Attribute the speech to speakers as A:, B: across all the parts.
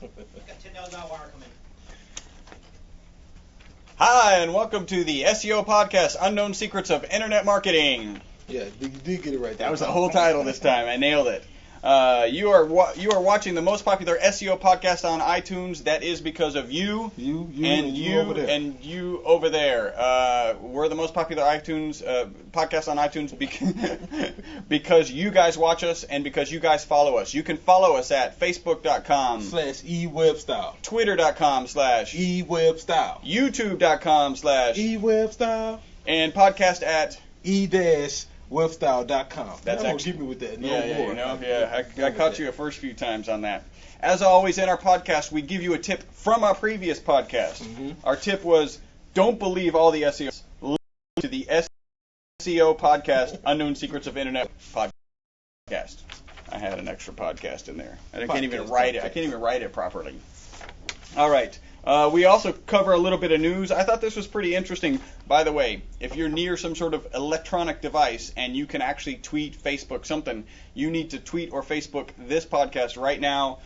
A: Got $10 wire coming.
B: Hi, and welcome to the SEO podcast, Unknown Secrets of Internet Marketing.
C: Yeah, you did get it right there.
B: That was the whole title this time. I nailed it. You are watching the most popular SEO podcast on iTunes. That is because of you, and you over there. We're the most popular iTunes podcast on iTunes because you guys watch us and because you guys follow us. You can follow us at facebook.com/ewebstyle, twitter.com/ewebstyle, youtube.com/ewebstyle, and podcast at
C: e-webstyle.com.
B: That's
C: actually, keep me with that.
B: I caught you the first few times on that. As always, in our podcast, we give you a tip from our previous podcast.
C: Mm-hmm.
B: Our tip was, don't believe all the SEO. Listen to the SEO podcast, Unknown Secrets of Internet podcast. I had an extra podcast in there. I can't even write it. I can't even write it properly. All right. We also cover a little bit of news. I thought this was pretty interesting. By the way, if you're near some sort of electronic device and you can actually tweet, Facebook something, you need to tweet or Facebook this podcast right now.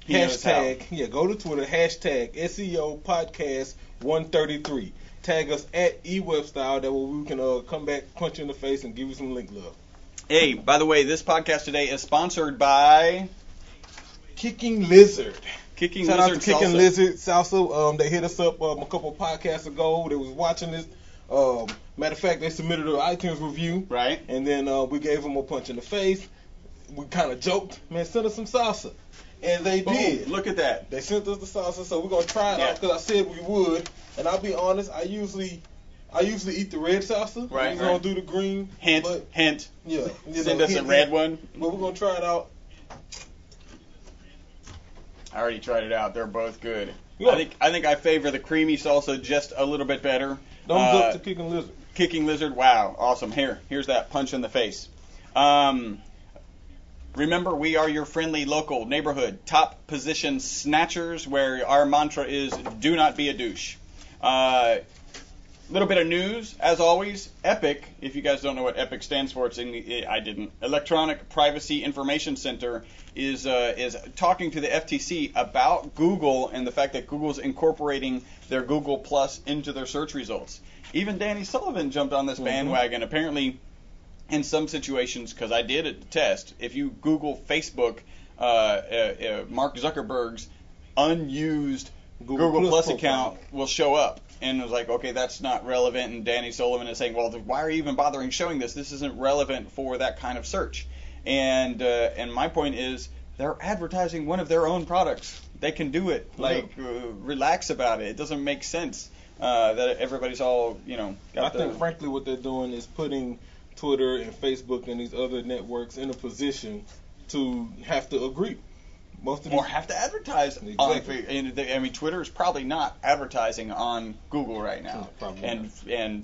C: Hashtag, go to Twitter, hashtag SEO podcast 133. Tag us at eWebstyle. That way we can come back, punch you in the face, and give you some link love.
B: Hey, by the way, this podcast today is sponsored by
C: Kicking Lizard.
B: Shout out to
C: Kicking Lizard Salsa. They hit us up a couple podcasts ago. They was watching this. Matter of fact, they submitted an iTunes review.
B: Right.
C: And then we gave them a punch in the face. We kind of joked, man, send us some salsa. And they did.
B: Look at that.
C: They sent us the salsa, so we're going to try it out because I said we would. And I'll be honest, I usually eat the red salsa.
B: Right.
C: We're going to do the green.
B: Hint.
C: Yeah.
B: Send us a red one.
C: But we're going to try it out.
B: I already tried it out. They're both good.
C: Yeah.
B: I think I favor the creamy salsa just a little bit better.
C: Thumbs up to Kicking Lizard.
B: Kicking Lizard, wow, awesome. Here's that punch in the face. Remember, we are your friendly local neighborhood top position snatchers, where our mantra is do not be a douche. Little bit of news, as always. EPIC, if you guys don't know what EPIC stands for, I didn't. Electronic Privacy Information Center is talking to the FTC about Google and the fact that Google's incorporating their Google Plus into their search results. Even Danny Sullivan jumped on this bandwagon. Apparently, in some situations, because I did a test, if you Google Facebook, Mark Zuckerberg's unused Google Plus account will show up. And it was like, okay, that's not relevant. And Danny Sullivan is saying, well, why are you even bothering showing this? This isn't relevant for that kind of search. And my point is, they're advertising one of their own products. They can do it. Relax about it. It doesn't make sense that everybody's all,
C: I think, frankly, what they're doing is putting Twitter and Facebook and these other networks in a position to have to agree.
B: Or have to advertise
C: exactly.
B: on. Twitter is probably not advertising on Google right now, and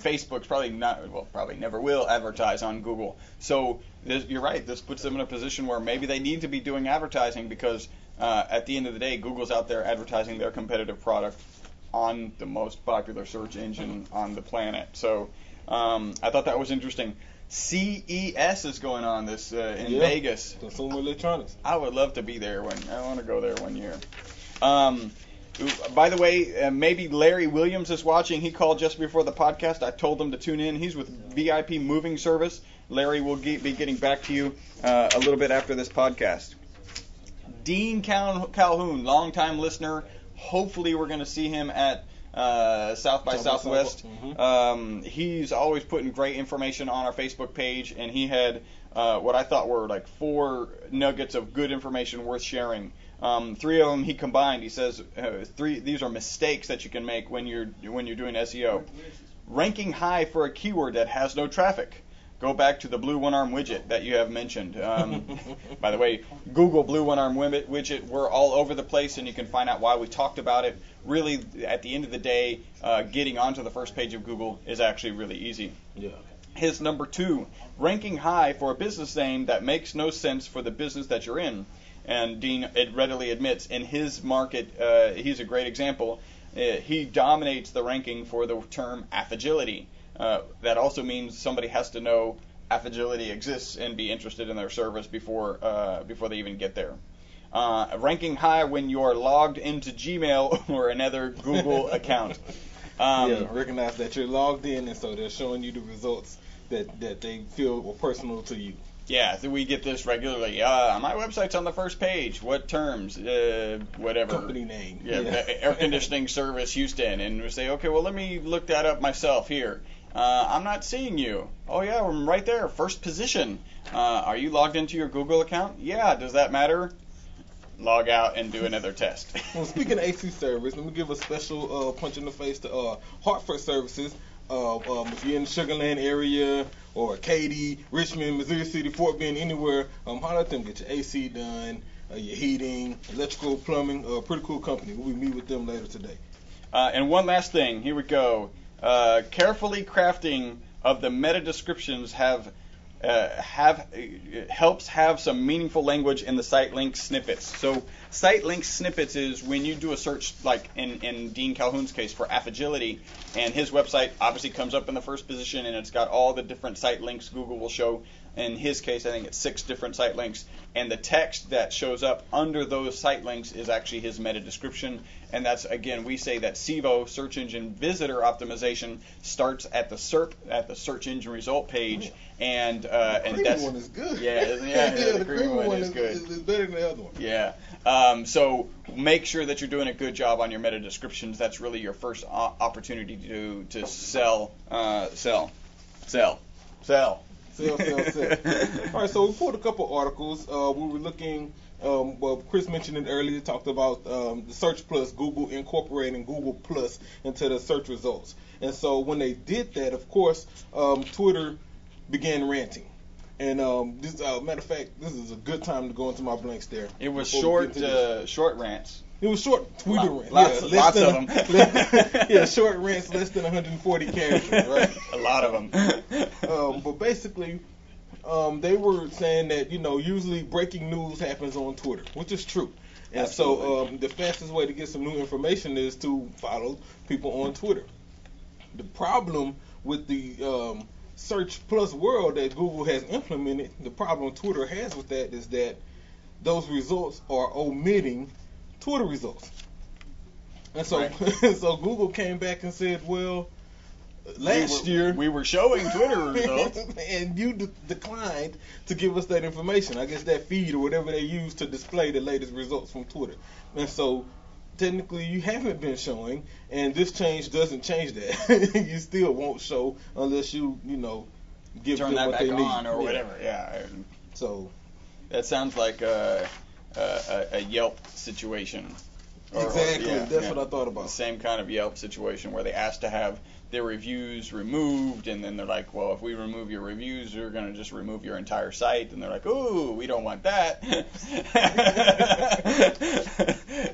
B: Facebook's probably not. Well, probably never will advertise on Google. So you're right. This puts them in a position where maybe they need to be doing advertising because at the end of the day, Google's out there advertising their competitive product on the most popular search engine on the planet. So I thought that was interesting. CES is going on in Vegas.
C: Consumer Electronics.
B: I would love to be there I want to go there one year. By the way, maybe Larry Williams is watching. He called just before the podcast. I told him to tune in. He's with VIP Moving Service. Larry will be getting back to you a little bit after this podcast. Dean Calhoun, longtime listener. Hopefully we're going to see him at South by Southwest. He's always putting great information on our Facebook page, and he had what I thought were like 4 nuggets of good information worth sharing. 3 of them he combined. He says 3. These are mistakes that you can make when you're doing SEO. Ranking high for a keyword that has no traffic. Go back to the blue one-arm widget that you have mentioned. By the way, Google blue one-arm widget. We're all over the place, and you can find out why we talked about it. Really, at the end of the day, getting onto the first page of Google is actually really easy.
C: Yeah.
B: His number 2, ranking high for a business name that makes no sense for the business that you're in. And Dean readily admits in his market, he's a great example. He dominates the ranking for the term affagility. That also means somebody has to know affagility exists and be interested in their service before they even get there. ranking high when you're logged into Gmail or another Google account.
C: Recognize that you're logged in, and so they're showing you the results that they feel were personal to you.
B: Yeah, so we get this regularly. My website's on the first page. What terms? Whatever.
C: Company name.
B: Yeah, air conditioning service Houston. And we say, okay, well, let me look that up myself here. I'm not seeing you. Oh, yeah, I'm right there. First position. Are you logged into your Google account? Yeah, does that matter? Log out and do another test.
C: Well, speaking of AC service, let me give a special punch in the face to Hartford Services. If you're in the Sugar Land area or Katy, Richmond, Missouri City, Fort Bend, anywhere, holler at them. Get your AC done, your heating, electrical, plumbing. Pretty cool company. We'll meet with them later today.
B: And one last thing. Here we go. Carefully crafting of the meta descriptions helps have some meaningful language in the site link snippets. So site link snippets is when you do a search, like in Dean Calhoun's case for Affagility, and his website obviously comes up in the first position, and it's got all the different site links Google will show. In his case, I think it's 6 different site links, and the text that shows up under those site links is actually his meta description. And that's, again, we say that SEO, search engine visitor optimization, starts at the SERP, at the search engine result page, and that's
C: one is good.
B: Yeah, the creamy one is good.
C: It's better than the other one.
B: Yeah. So make sure that you're doing a good job on your meta descriptions. That's really your first opportunity to sell.
C: Sell. All right, so we pulled a couple articles. We were looking, well, Chris mentioned it earlier, talked about the Search Plus, Google incorporating Google Plus into the search results. And so when they did that, of course, Twitter began ranting. And this, matter of fact, this is a good time to go into my blanks there.
B: It was short rants.
C: It was short Twitter rants.
B: Lots of them.
C: Yeah, short rants, less than 140 characters, right?
B: A lot of them.
C: But basically, they were saying that, usually breaking news happens on Twitter, which is true. And
B: Absolutely.
C: so the fastest way to get some new information is to follow people on Twitter. The problem with the Search Plus world that Google has implemented, the problem Twitter has with that is that those results are omitting Twitter results. And so,
B: Right.
C: so Google came back and said, well, last year
B: we were showing Twitter results,
C: and you declined to give us that information. I guess that feed or whatever they use to display the latest results from Twitter. And so technically you haven't been showing, and this change doesn't change that. You still won't show unless you give
B: turn
C: them
B: that
C: what
B: back
C: they need.
B: on or whatever. Yeah.
C: So
B: That sounds like a Yelp situation.
C: exactly, that's what I thought about.
B: The same kind of Yelp situation where they asked to have their reviews removed, and then they're like, well, if we remove your reviews, you're going to just remove your entire site. And they're like, ooh, we don't want that.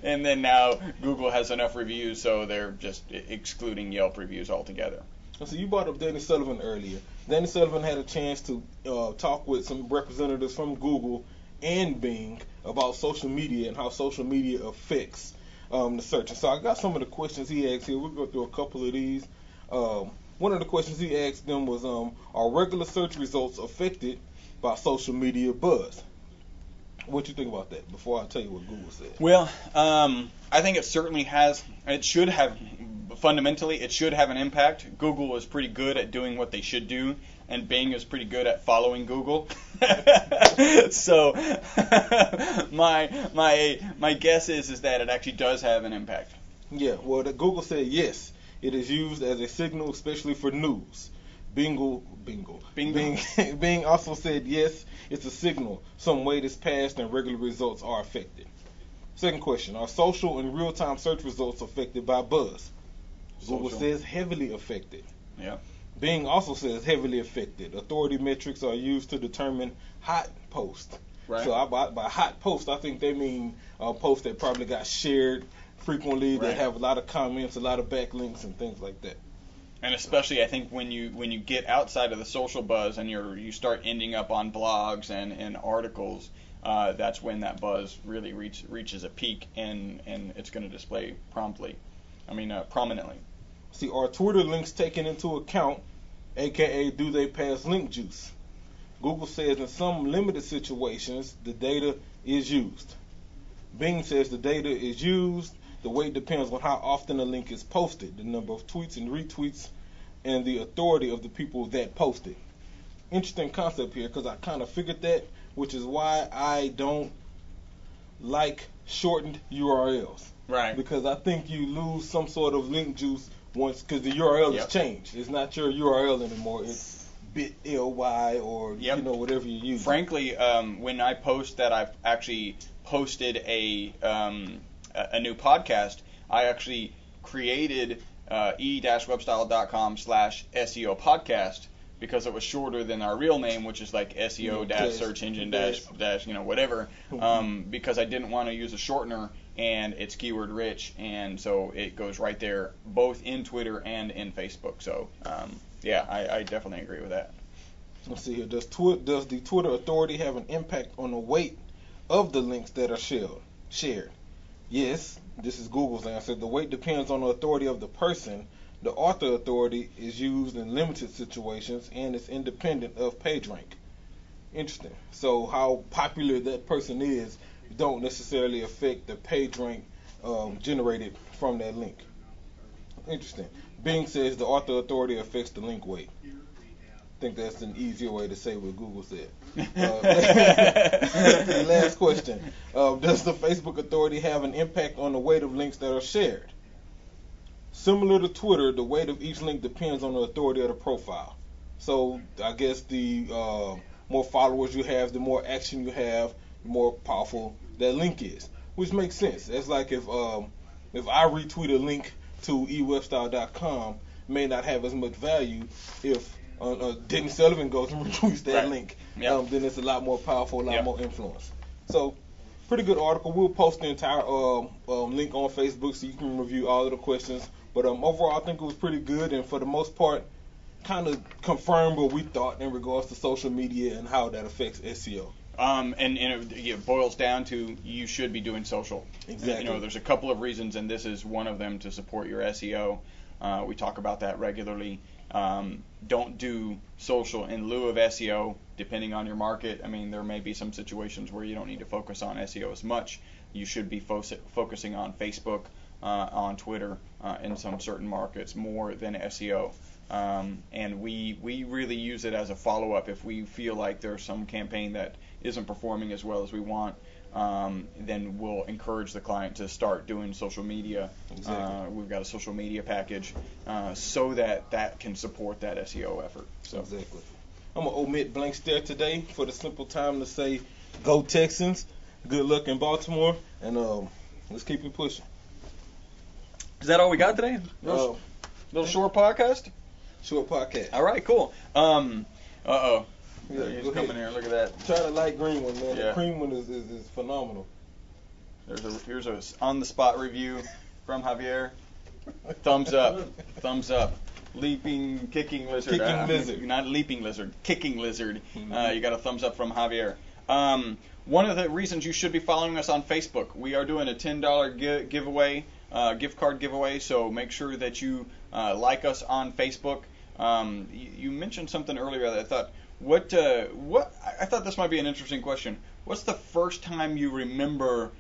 B: And then now Google has enough reviews, so they're just excluding Yelp reviews altogether.
C: So you brought up Danny Sullivan earlier. Danny Sullivan had a chance to talk with some representatives from Google and Bing about social media and how social media affects the search. And so I got some of the questions he asked here. We'll go through a couple of these. One of the questions he asked them was, are regular search results affected by social media buzz? What you think about that before I tell you what Google said?
B: Well, I think it certainly has. It should have. Fundamentally, it should have an impact. Google is pretty good at doing what they should do, and Bing is pretty good at following Google. So my guess is that it actually does have an impact.
C: Yeah, well, Google said yes. It is used as a signal, especially for news. Bing also said yes, it's a signal. Some weight is passed and regular results are affected. Second question, are social and real-time search results affected by buzz? Google says heavily affected.
B: Yeah.
C: Bing also says heavily affected. Authority metrics are used to determine hot posts.
B: Right.
C: So by hot posts, I think they mean posts that probably got shared frequently,
B: Right.
C: that have a lot of comments, a lot of backlinks, and things like that.
B: And especially, I think when you get outside of the social buzz and you start ending up on blogs and articles, that's when that buzz really reaches a peak, and it's going to display prominently.
C: See, are Twitter links taken into account, aka do they pass link juice? Google says in some limited situations the data is used. Bing says the data is used. The weight depends on how often a link is posted, the number of tweets and retweets, and the authority of the people that post it. Interesting concept here, because I kind of figured that, which is why I don't like shortened URLs.
B: Right.
C: Because I think you lose some sort of link juice once, because the URL has changed. It's not your URL anymore. It's bit.ly or whatever you use.
B: Frankly, when I post that I've actually posted a new podcast, I actually created e-webstyle.com/SEO podcast because it was shorter than our real name, which is like SEO search engine dash whatever, because I didn't want to use a shortener, and it's keyword rich, and so it goes right there both in Twitter and in Facebook. So I definitely agree with that.
C: Let's see here. Does the Twitter authority have an impact on the weight of the links that are shared? Yes, this is Google's answer. The weight depends on the authority of the person. The author authority is used in limited situations and is independent of PageRank. Interesting. So how popular that person is don't necessarily affect the PageRank generated from that link. Interesting. Bing says the author authority affects the link weight. I think that's an easier way to say what Google said. Last question. Does the Facebook authority have an impact on the weight of links that are shared? Similar to Twitter, the weight of each link depends on the authority of the profile. So I guess the more followers you have, the more action you have, the more powerful that link is, which makes sense. It's like if I retweet a link to ewebstyle.com, may not have as much value if Dennis Sullivan goes and retweets that link. Then it's a lot more powerful, a lot more influence. So, pretty good article. We'll post the entire link on Facebook so you can review all of the questions. But overall, I think it was pretty good, and for the most part, kind of confirmed what we thought in regards to social media and how that affects SEO.
B: And it boils down to you should be doing social.
C: Exactly.
B: There's a couple of reasons, and this is one of them, to support your SEO. We talk about that regularly. Don't do social in lieu of SEO, depending on your market. I mean, there may be some situations where you don't need to focus on SEO as much. You should be focusing on Facebook, on Twitter, in some certain markets more than SEO. And we really use it as a follow-up. If we feel like there's some campaign that isn't performing as well as we want, then we'll encourage the client to start doing social media.
C: Exactly.
B: We've got a social media package so that can support that SEO effort. So.
C: Exactly. I'm going to omit blank stare today for the simple time to say, go Texans, good luck in Baltimore, and let's keep it pushing.
B: Is that all we got today? Little short podcast?
C: Short podcast.
B: All right, cool.
C: Yeah,
B: He's
C: go
B: coming
C: ahead.
B: here. Look at that.
C: Try the light green one, man.
B: Yeah.
C: The cream one is phenomenal.
B: Here's a on-the-spot review from Javier. Thumbs up. Thumbs up. Kicking lizard.
C: Kicking lizard.
B: Not leaping lizard. Kicking lizard.
C: Mm-hmm.
B: You got a thumbs up from Javier. One of the reasons you should be following us on Facebook, we are doing a $10 giveaway, gift card giveaway, so make sure that you like us on Facebook. You mentioned something earlier that I thought, I thought this might be an interesting question. What's the first time you remember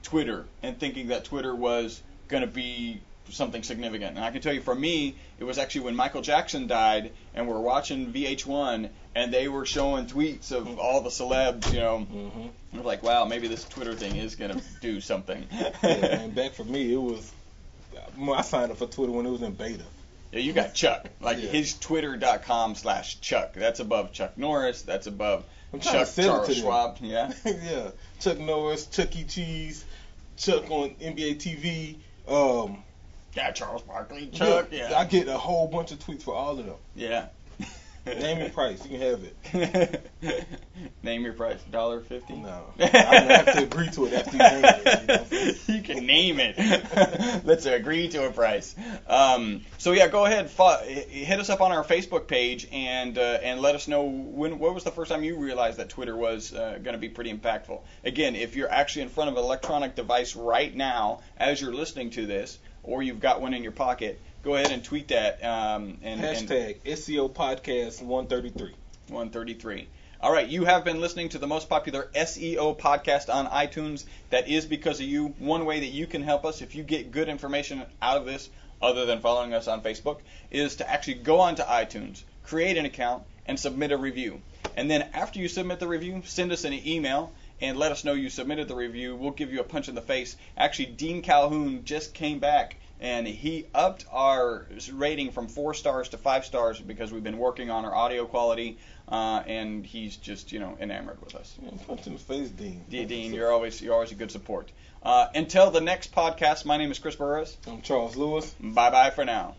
B: Twitter and thinking that Twitter was going to be something significant? And I can tell you, for me, it was actually when Michael Jackson died, and we're watching VH1, and they were showing tweets of all the celebs,
C: Mm-hmm.
B: I was like, wow, maybe this Twitter thing is going to do something.
C: And back for me, it was, I signed up for Twitter when it was in beta.
B: Yeah, you got Chuck. His twitter.com/Chuck. That's above Chuck Norris. That's above Chuck Charles Schwab. Yeah.
C: Yeah. Chuck Norris, Chuck E. Cheese, Chuck on NBA TV.
B: Yeah, Charles Barkley, Chuck. Yeah.
C: I get a whole bunch of tweets for all of them.
B: Yeah.
C: Name your price. You can have it.
B: Name your price. $1.50?
C: No. I have to agree to it after you name it.
B: You can name it. Let's agree to a price. So yeah, go ahead. Hit us up on our Facebook page and let us know what was the first time you realized that Twitter was going to be pretty impactful. Again, if you're actually in front of an electronic device right now as you're listening to this, or you've got one in your pocket, go ahead and tweet that.
C: Hashtag SEO Podcast 133.
B: 133. All right, you have been listening to the most popular SEO podcast on iTunes. That is because of you. One way that you can help us, if you get good information out of this, other than following us on Facebook, is to actually go onto iTunes, create an account, and submit a review. And then after you submit the review, send us an email and let us know you submitted the review. We'll give you a punch in the face. Actually, Dean Calhoun just came back, and he upped our rating from 4 stars to 5 stars because we've been working on our audio quality, and he's just, enamored with us.
C: Yeah, punch in the face, Dean.
B: Dean, you're always a good support. Until the next podcast, my name is Chris Burris.
C: I'm Charles Lewis.
B: Bye-bye for now.